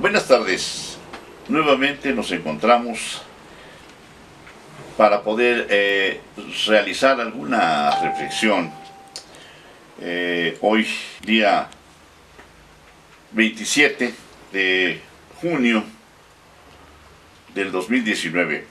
Buenas tardes. Nuevamente nos encontramos para poder realizar alguna reflexión. Hoy, día 27 de junio del 2019.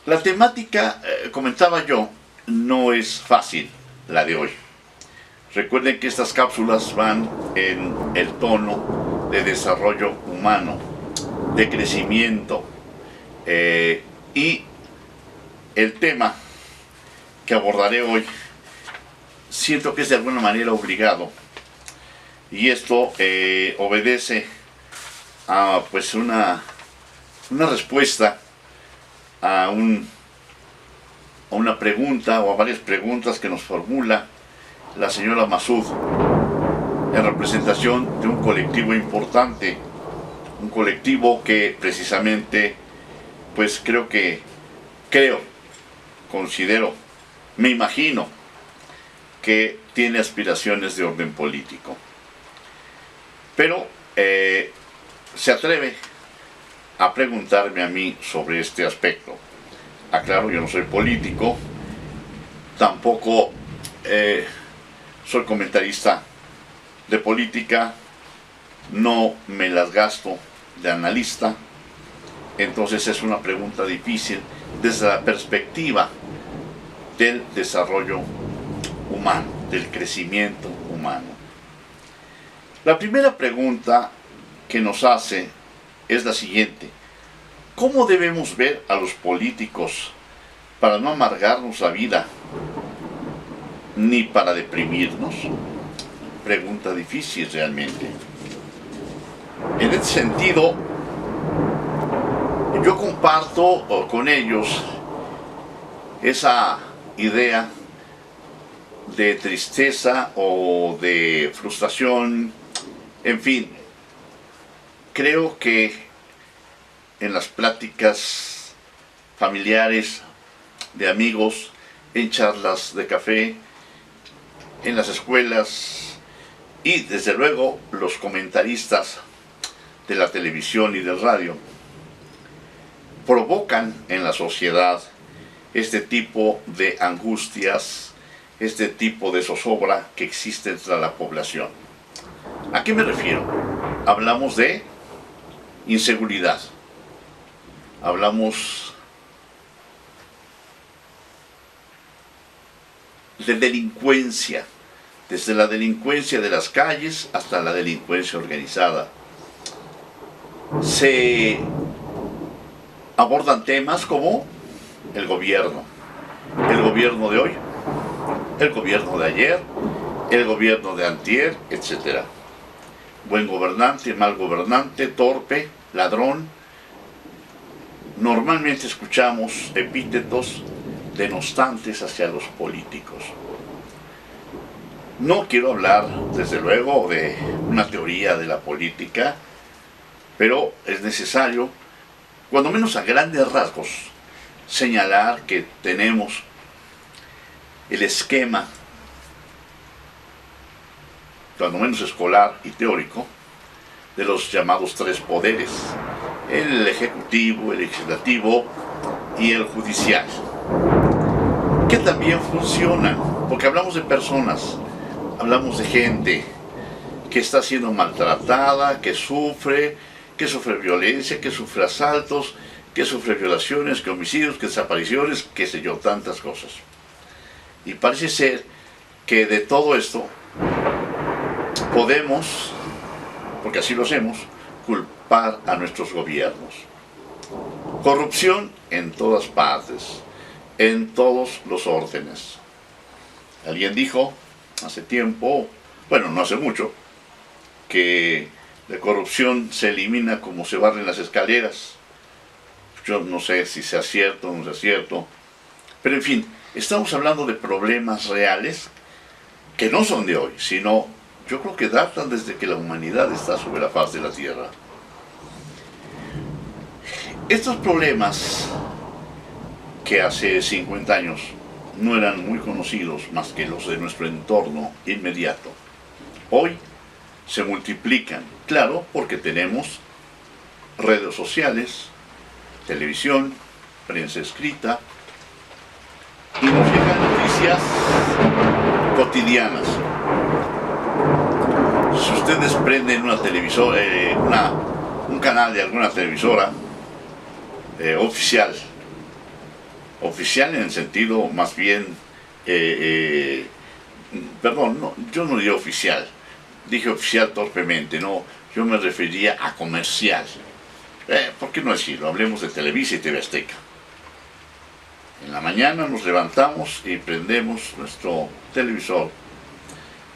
La temática, comentaba yo, no es fácil, la de hoy. Recuerden que estas cápsulas van en el tono de desarrollo humano, de crecimiento, y el tema que abordaré hoy siento que es de alguna manera obligado, y esto obedece a pues una respuesta a una pregunta o a varias preguntas que nos formula la señora Masud en representación de un colectivo importante, un colectivo que precisamente pues considero, me imagino que tiene aspiraciones de orden político, pero se atreve a preguntarme a mí sobre este aspecto. Aclaro, yo no soy político, tampoco soy comentarista de política, no me las gasto de analista, entonces es una pregunta difícil desde la perspectiva del desarrollo humano, del crecimiento humano. La primera pregunta que nos hace es la siguiente: ¿cómo debemos ver a los políticos para no amargarnos la vida ni para deprimirnos? Pregunta difícil realmente. En ese sentido, yo comparto con ellos esa idea de tristeza o de frustración. En fin, creo que en las pláticas familiares, de amigos, en charlas de café, en las escuelas y desde luego los comentaristas de la televisión y del radio provocan en la sociedad este tipo de angustias, este tipo de zozobra que existe entre la población. ¿A qué me refiero? Hablamos de inseguridad, hablamos de delincuencia, desde la delincuencia de las calles hasta la delincuencia organizada. Se abordan temas como el gobierno de hoy, el gobierno de ayer, el gobierno de antier, etc. Buen gobernante, mal gobernante, torpe, ladrón. Normalmente escuchamos epítetos denostantes hacia los políticos. No quiero hablar, desde luego, de una teoría de la política, pero es necesario, cuando menos a grandes rasgos, señalar que tenemos el esquema, cuando menos escolar y teórico, de los llamados tres poderes: el ejecutivo, el legislativo y el judicial, que también funcionan, porque hablamos de personas, hablamos de gente que está siendo maltratada, que sufre violencia, que sufre asaltos, que sufre violaciones, que homicidios, que desapariciones, qué sé yo, tantas cosas. Y parece ser que de todo esto podemos, porque así lo hacemos, culpar a nuestros gobiernos. Corrupción en todas partes, en todos los órdenes. Alguien dijo hace tiempo, bueno, no hace mucho, que la corrupción se elimina como se barren las escaleras. Yo no sé si sea cierto o no sea cierto, pero en fin, estamos hablando de problemas reales que no son de hoy, sino yo creo que datan desde que la humanidad está sobre la faz de la Tierra. Estos problemas, que hace 50 años no eran muy conocidos más que los de nuestro entorno inmediato, hoy se multiplican. Claro, porque tenemos redes sociales, televisión, prensa escrita, y nos llegan noticias cotidianas. Si ustedes prenden una televisora, un canal de alguna televisora oficial en el sentido más bien, perdón, no, yo no digo oficial, dije oficial torpemente, no, yo me refería a comercial. ¿Por qué no decirlo? Hablemos de Televisa y TV Azteca. En la mañana nos levantamos y prendemos nuestro televisor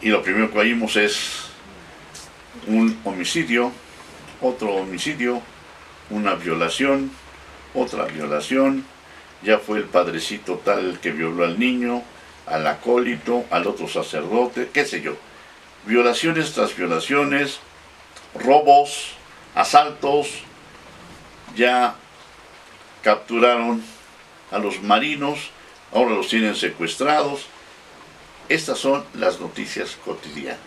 y lo primero que oímos es un homicidio, otro homicidio, una violación, otra violación, ya fue el padrecito tal que violó al niño, al acólito, al otro sacerdote, qué sé yo. Violaciones tras violaciones, robos, asaltos, ya capturaron a los marinos, ahora los tienen secuestrados. Estas son las noticias cotidianas.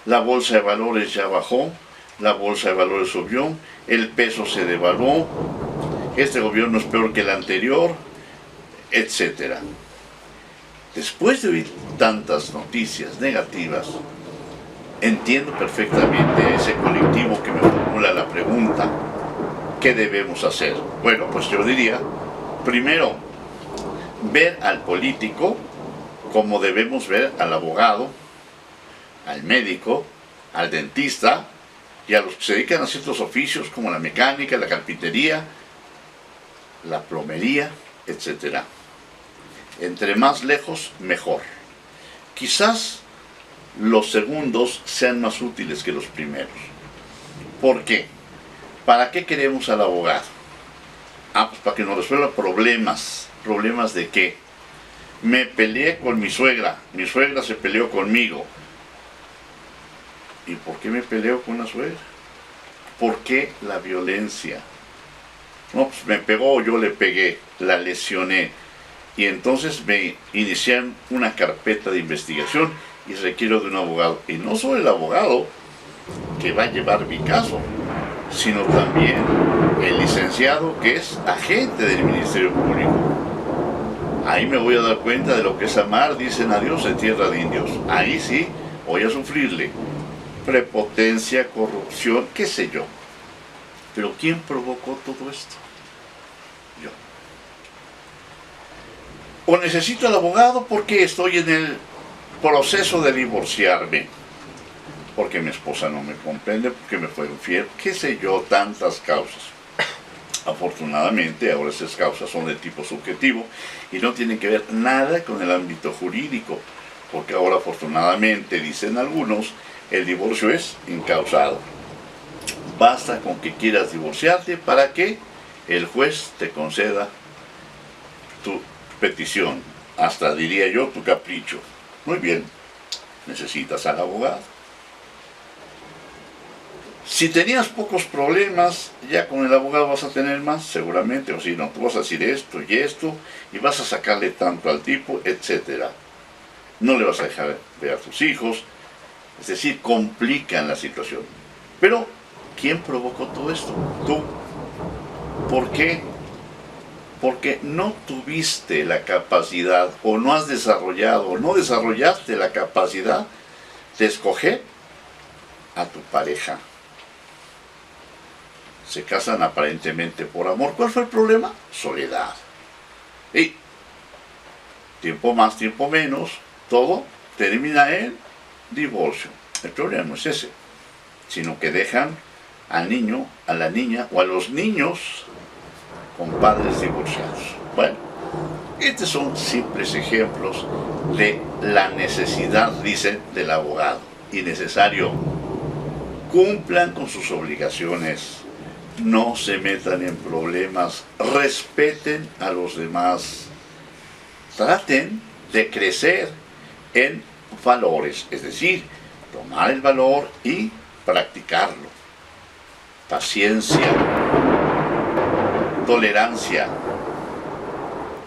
La bolsa de valores ya bajó, la bolsa de valores subió, el peso se devaluó, este gobierno es peor que el anterior, etc. Después de oír tantas noticias negativas, entiendo perfectamente a ese colectivo que me formula la pregunta, ¿qué debemos hacer? Bueno, pues yo diría, primero, ver al político como debemos ver al abogado, al médico, al dentista y a los que se dedican a ciertos oficios como la mecánica, la carpintería, la plomería, etc. Entre más lejos, mejor. Quizás los segundos sean más útiles que los primeros. ¿Por qué? ¿Para qué queremos al abogado? Pues para que nos resuelva problemas. ¿Problemas de qué? Me peleé con mi suegra se peleó conmigo. ¿Y por qué me peleo con la suegra? ¿Por qué la violencia? No, pues me pegó, yo le pegué, la lesioné. Y entonces me inician una carpeta de investigación y requiero de un abogado. Y no solo el abogado que va a llevar mi caso, sino también el licenciado que es agente del Ministerio Público. Ahí me voy a dar cuenta de lo que es amar, dicen a Dios en tierra de indios. Ahí sí voy a sufrirle. Prepotencia, corrupción, qué sé yo. Pero ¿quién provocó todo esto? Yo. O necesito al abogado porque estoy en el proceso de divorciarme, porque mi esposa no me comprende, porque me fue infiel, qué sé yo, tantas causas. Afortunadamente ahora esas causas son de tipo subjetivo y no tienen que ver nada con el ámbito jurídico, porque ahora afortunadamente, dicen algunos, el divorcio es incausado. Basta con que quieras divorciarte para que el juez te conceda tu petición, hasta diría yo tu capricho. Muy bien, necesitas al abogado. Si tenías pocos problemas, ya con el abogado vas a tener más, seguramente, o si no, tú vas a decir esto y esto, y vas a sacarle tanto al tipo, etc. No le vas a dejar ver a tus hijos, es decir, complican la situación. Pero, ¿quién provocó todo esto? Tú. ¿Por qué? Porque no tuviste la capacidad, o no has desarrollado, o no desarrollaste la capacidad de escoger a tu pareja. Se casan aparentemente por amor. ¿Cuál fue el problema? Soledad. Y tiempo más, tiempo menos, todo termina en divorcio. El problema no es ese, sino que dejan al niño, a la niña o a los niños con padres divorciados. Bueno, estos son simples ejemplos de la necesidad, dicen, del abogado. Innecesario. Cumplan con sus obligaciones. No se metan en problemas. Respeten a los demás. Traten de crecer en valores, es decir, tomar el valor y practicarlo. Paciencia, tolerancia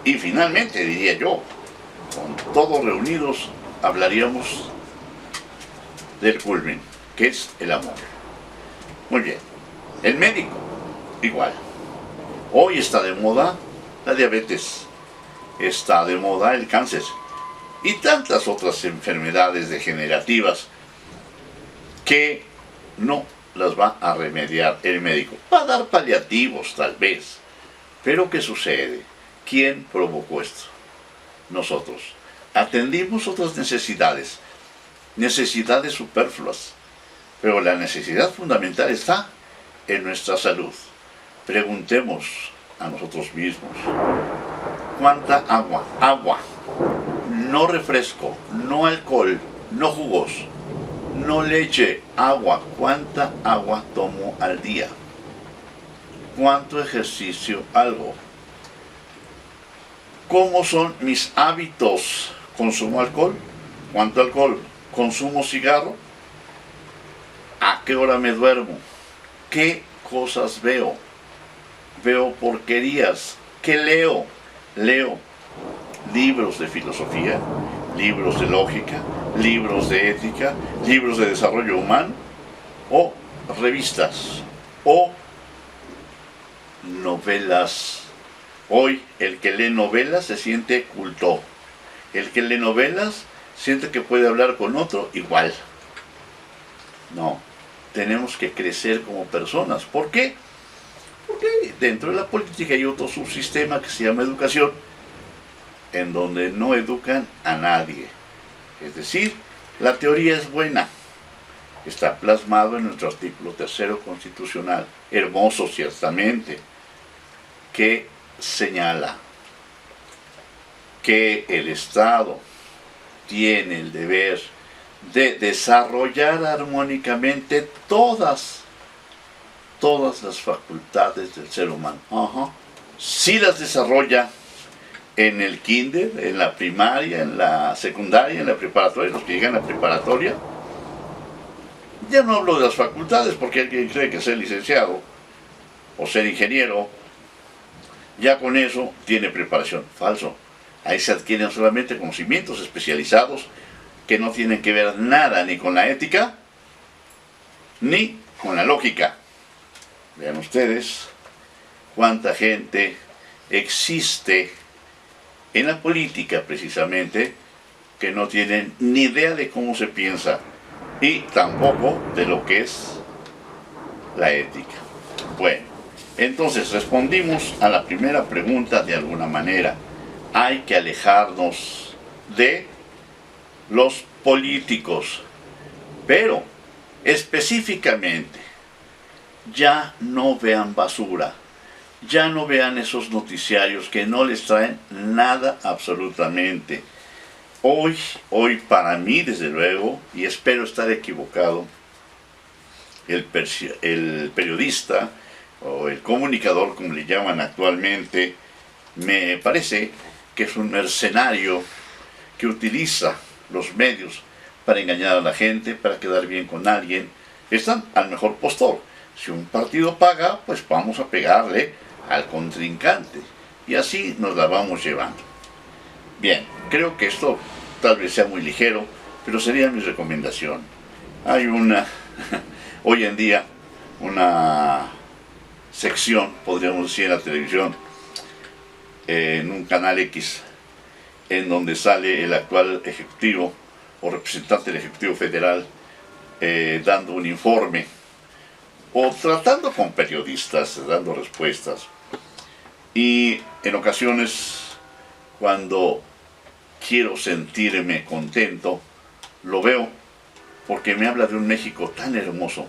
y finalmente, diría yo, con todos reunidos hablaríamos del culmen, que es el amor. Muy bien. El médico, igual. Hoy está de moda la diabetes, está de moda el cáncer y tantas otras enfermedades degenerativas que no las va a remediar el médico. Va a dar paliativos tal vez. Pero ¿qué sucede? ¿Quién provocó esto? Nosotros. Atendimos otras necesidades, necesidades superfluas, pero la necesidad fundamental está en nuestra salud. Preguntemos a nosotros mismos, ¿cuánta agua? Agua, no refresco, no alcohol, no jugos, no leche, agua. ¿Cuánta agua tomo al día? ¿Cuánto ejercicio hago? ¿Cómo son mis hábitos? ¿Consumo alcohol? ¿Cuánto alcohol? ¿Consumo cigarro? ¿A qué hora me duermo? ¿Qué cosas veo? ¿Veo porquerías? ¿Qué leo? Leo libros de filosofía, libros de lógica, libros de ética, libros de desarrollo humano, o revistas, o novelas. Hoy el que lee novelas se siente culto. El que lee novelas siente que puede hablar con otro igual. No, tenemos que crecer como personas. ¿Por qué? Porque dentro de la política hay otro subsistema que se llama educación, en donde no educan a nadie. Es decir, la teoría es buena. Está plasmado en nuestro artículo 3 constitucional. Hermoso, ciertamente, que señala que el Estado tiene el deber de desarrollar armónicamente todas las facultades del ser humano. Si las desarrolla en el kinder, en la primaria, en la secundaria, en la preparatoria, los que llegan a la preparatoria, ya no hablo de las facultades porque alguien cree que ser licenciado o ser ingeniero, ya con eso tiene preparación. Falso. Ahí se adquieren solamente conocimientos especializados que no tienen que ver nada ni con la ética ni con la lógica. Vean ustedes cuánta gente existe en la política precisamente que no tienen ni idea de cómo se piensa y tampoco de lo que es la ética. Bueno, entonces respondimos a la primera pregunta de alguna manera. Hay que alejarnos de los políticos, pero específicamente ya no vean basura, ya no vean esos noticiarios que no les traen nada absolutamente. Hoy para mí, desde luego, y espero estar equivocado, el periodista o el comunicador, como le llaman actualmente, me parece que es un mercenario que utiliza los medios para engañar a la gente, para quedar bien con alguien. Están al mejor postor. Si un partido paga, pues vamos a pegarle al contrincante. Y así nos la vamos llevando. Bien, creo que esto tal vez sea muy ligero, pero sería mi recomendación. Hay hoy en día, una sección, podríamos decir, en la televisión, en un canal X, en donde sale el actual ejecutivo o representante del Ejecutivo Federal dando un informe o tratando con periodistas, dando respuestas. Y en ocasiones, cuando quiero sentirme contento, lo veo porque me habla de un México tan hermoso,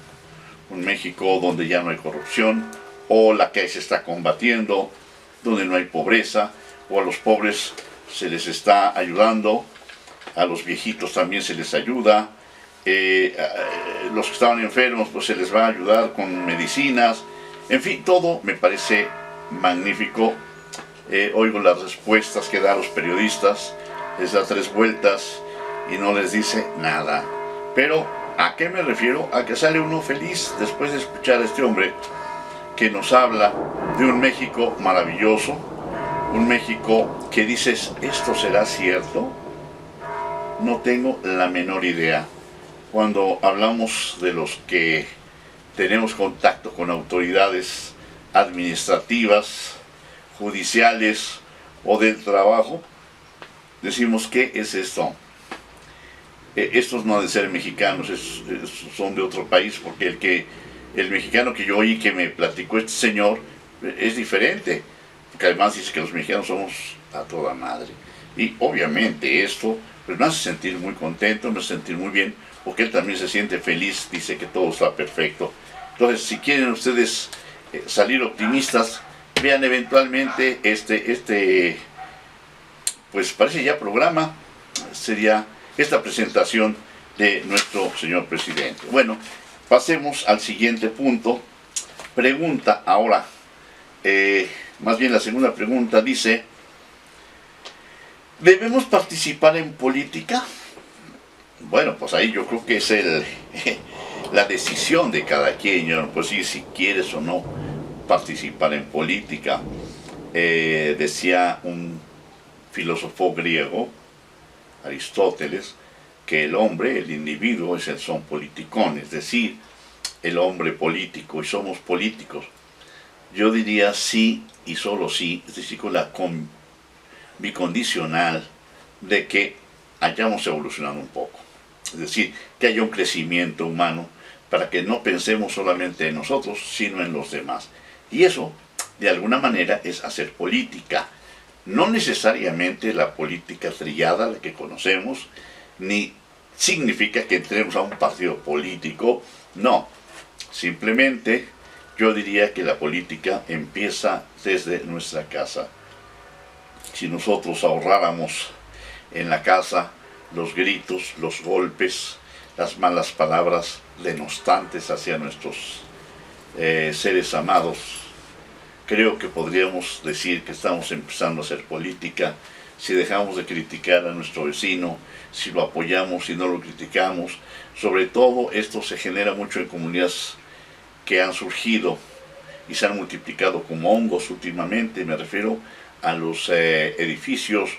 un México donde ya no hay corrupción, o la que se está combatiendo, donde no hay pobreza, o a los pobres se les está ayudando, a los viejitos también se les ayuda, los que estaban enfermos pues se les va a ayudar con medicinas, en fin, todo me parece magnífico. Oigo las respuestas que dan los periodistas, les da 3 vueltas y no les dice nada. Pero, ¿a qué me refiero? A que sale uno feliz después de escuchar a este hombre que nos habla de un México maravilloso, un México que dices, ¿esto será cierto? No tengo la menor idea. cuando hablamos de los que tenemos contacto con autoridades administrativas, judiciales o del trabajo, decimos, ¿qué es esto? Estos no han de ser mexicanos, son de otro país, porque el mexicano que yo oí que me platicó este señor es diferente, porque además dice que los mexicanos somos a toda madre. Y obviamente esto pues me hace sentir muy contento, me hace sentir muy bien, porque él también se siente feliz, dice que todo está perfecto. Entonces, si quieren ustedes salir optimistas, vean eventualmente pues parece ya programa, sería esta presentación de nuestro señor presidente. Bueno, pasemos al siguiente punto. Pregunta ahora, más bien la segunda pregunta dice, ¿debemos participar en política? Bueno, pues ahí yo creo que es la decisión de cada quien, ¿no? Pues sí, si quieres o no participar en política. Decía un filósofo griego, Aristóteles, que el hombre, el individuo, es el son politicón, es decir, el hombre político, y somos políticos. Yo diría sí y solo sí, es decir, con la bicondicional de que hayamos evolucionado un poco. Es decir, que haya un crecimiento humano para que no pensemos solamente en nosotros, sino en los demás. Y eso, de alguna manera, es hacer política. No necesariamente la política trillada, la que conocemos, ni significa que entremos a un partido político, no. Simplemente yo diría que la política empieza desde nuestra casa. Si nosotros ahorráramos en la casa los gritos, los golpes, las malas palabras denostantes hacia nuestros seres amados, creo que podríamos decir que estamos empezando a hacer política. Si dejamos de criticar a nuestro vecino, si lo apoyamos, si no lo criticamos. Sobre todo esto se genera mucho en comunidades que han surgido y se han multiplicado como hongos últimamente. Me refiero a los edificios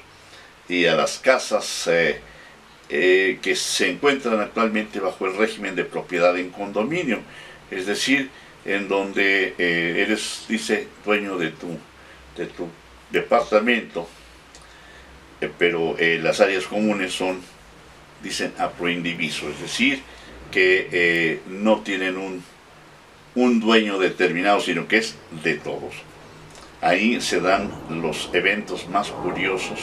y a las casas que se encuentran actualmente bajo el régimen de propiedad en condominio, es decir, en donde eres, dice, dueño de tu departamento, pero las áreas comunes son, dicen, a pro indiviso, es decir, que no tienen un dueño determinado, sino que es de todos. Ahí se dan los eventos más curiosos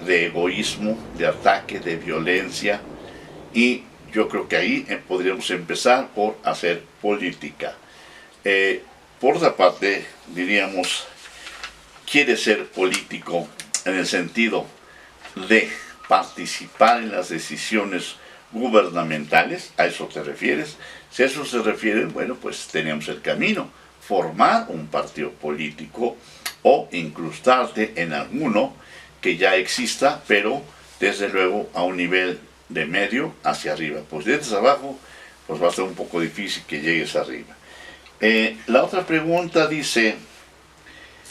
de egoísmo, de ataque, de violencia, y yo creo que ahí podríamos empezar por hacer política. Por otra parte, diríamos, quiere ser político en el sentido de participar en las decisiones gubernamentales, ¿a eso te refieres? Si a eso se refiere, bueno, pues tenemos el camino, formar un partido político o incrustarte en alguno que ya exista, pero desde luego a un nivel de medio hacia arriba. Pues desde abajo, pues va a ser un poco difícil que llegues arriba. La otra pregunta dice,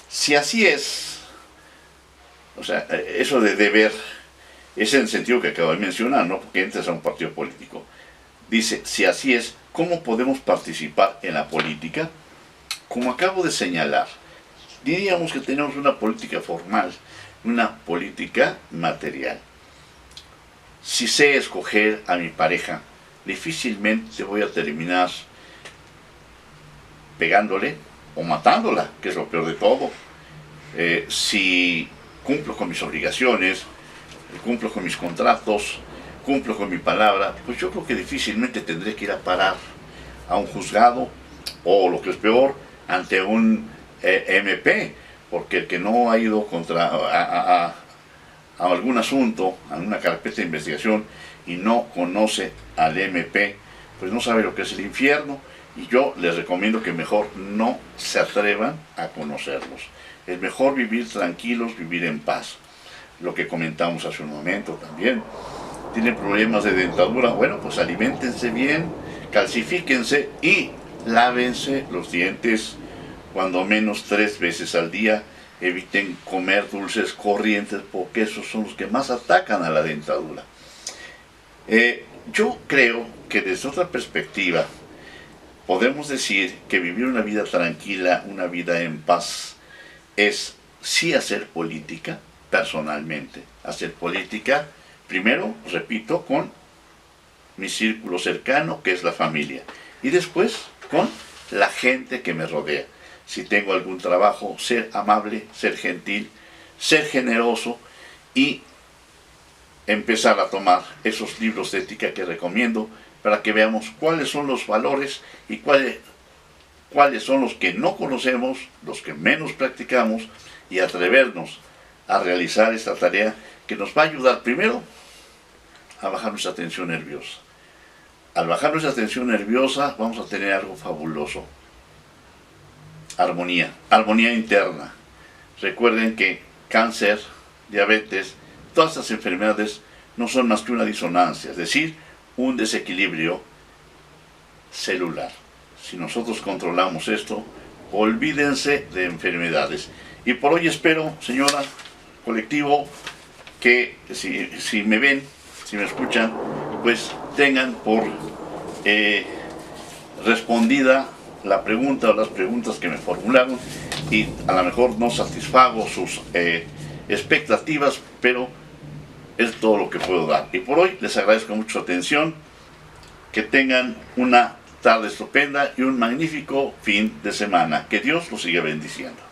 si así es, o sea, eso de deber, es en el sentido que acabo de mencionar, ¿no? Porque entras a un partido político. Dice, si así es, ¿cómo podemos participar en la política? Como acabo de señalar, diríamos que tenemos una política formal, una política material. Si sé escoger a mi pareja, difícilmente voy a terminar pegándole o matándola, que es lo peor de todo. Si cumplo con mis obligaciones, cumplo con mis contratos, cumplo con mi palabra, pues yo creo que difícilmente tendré que ir a parar a un juzgado o, lo que es peor, ante un MP, porque el que no ha ido a algún asunto, a una carpeta de investigación y no conoce al MP, pues no sabe lo que es el infierno, y yo les recomiendo que mejor no se atrevan a conocerlos. Es mejor vivir tranquilos, vivir en paz. Lo que comentamos hace un momento también. Tienen problemas de dentadura, bueno, pues aliméntense bien, calcifíquense y lávense los dientes cuando menos 3 veces al día. Eviten comer dulces corrientes porque esos son los que más atacan a la dentadura. Yo creo que desde otra perspectiva podemos decir que vivir una vida tranquila, una vida en paz, es sí hacer política, personalmente. Hacer política, primero, repito, con mi círculo cercano, que es la familia. Y después, con la gente que me rodea. Si tengo algún trabajo, ser amable, ser gentil, ser generoso y empezar a tomar esos libros de ética que recomiendo para que veamos cuáles son los valores y cuáles son los que no conocemos, los que menos practicamos, y atrevernos a realizar esta tarea que nos va a ayudar primero a bajar nuestra tensión nerviosa. Al bajar nuestra tensión nerviosa vamos a tener algo fabuloso. Armonía, armonía interna. Recuerden que cáncer, diabetes, todas estas enfermedades no son más que una disonancia, es decir, un desequilibrio celular. Si nosotros controlamos esto, olvídense de enfermedades. Y por hoy espero, señora, colectivo, que si me ven, si me escuchan, pues tengan por respondida la pregunta o las preguntas que me formularon, y a lo mejor no satisfago sus expectativas, pero es todo lo que puedo dar. Y por hoy les agradezco mucho su atención, que tengan una tarde estupenda y un magnífico fin de semana. Que Dios los siga bendiciendo.